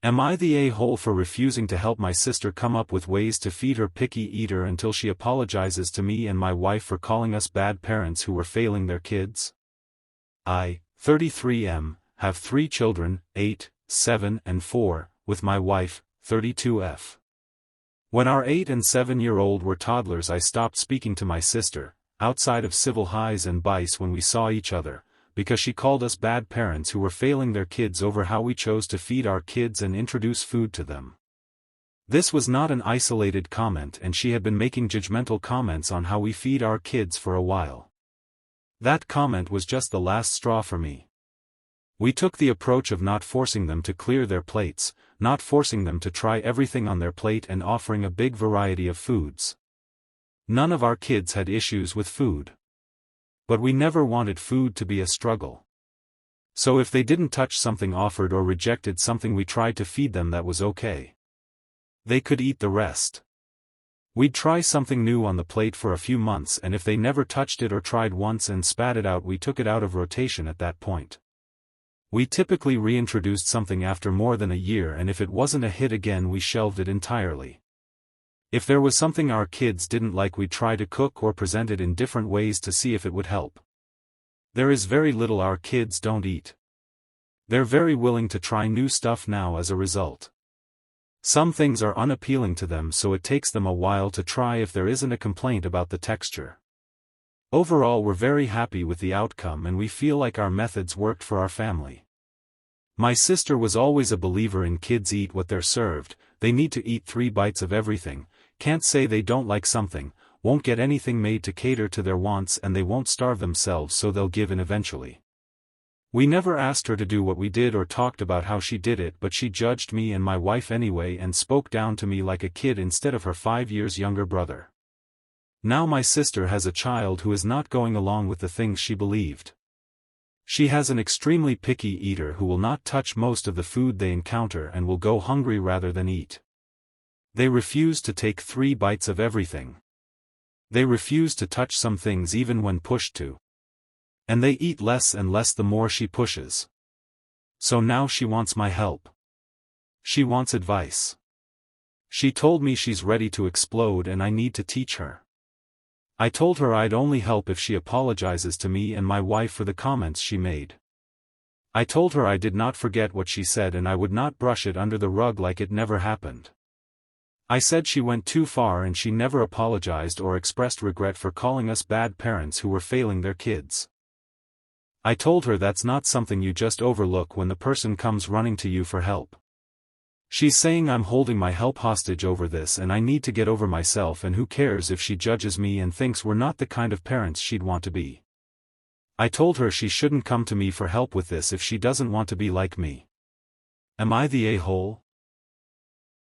Am I the a-hole for refusing to help my sister come up with ways to feed her picky eater until she apologizes to me and my wife for calling us bad parents who were failing their kids? I, 33M, have 3 children, 8, 7 and 4, with my wife, 32F. When our 8 and 7-year-old were toddlers, I stopped speaking to my sister, outside of civil highs and bice when we saw each other, because she called us bad parents who were failing their kids over how we chose to feed our kids and introduce food to them. This was not an isolated comment, and she had been making judgmental comments on how we feed our kids for a while. That comment was just the last straw for me. We took the approach of not forcing them to clear their plates, not forcing them to try everything on their plate, and offering a big variety of foods. None of our kids had issues with food. But we never wanted food to be a struggle. So if they didn't touch something offered or rejected something we tried to feed them, that was okay. They could eat the rest. We'd try something new on the plate for a few months, and if they never touched it or tried once and spat it out, we took it out of rotation at that point. We typically reintroduced something after more than a year, and if it wasn't a hit again, we shelved it entirely. If there was something our kids didn't like, we'd try to cook or present it in different ways to see if it would help. There is very little our kids don't eat. They're very willing to try new stuff now as a result. Some things are unappealing to them, so it takes them a while to try if there isn't a complaint about the texture. Overall, we're very happy with the outcome, and we feel like our methods worked for our family. My sister was always a believer in kids eat what they're served. They need to eat 3 bites of everything, can't say they don't like something, won't get anything made to cater to their wants, and they won't starve themselves, so they'll give in eventually. We never asked her to do what we did or talked about how she did it, but she judged me and my wife anyway and spoke down to me like a kid instead of her 5 years younger brother. Now my sister has a child who is not going along with the things she believed. She has an extremely picky eater who will not touch most of the food they encounter and will go hungry rather than eat. They refuse to take 3 bites of everything. They refuse to touch some things even when pushed to. And they eat less and less the more she pushes. So now she wants my help. She wants advice. She told me she's ready to explode and I need to teach her. I told her I'd only help if she apologizes to me and my wife for the comments she made. I told her I did not forget what she said and I would not brush it under the rug like it never happened. I said she went too far and she never apologized or expressed regret for calling us bad parents who were failing their kids. I told her that's not something you just overlook when the person comes running to you for help. She's saying I'm holding my help hostage over this and I need to get over myself, and who cares if she judges me and thinks we're not the kind of parents she'd want to be. I told her she shouldn't come to me for help with this if she doesn't want to be like me. Am I the a-hole?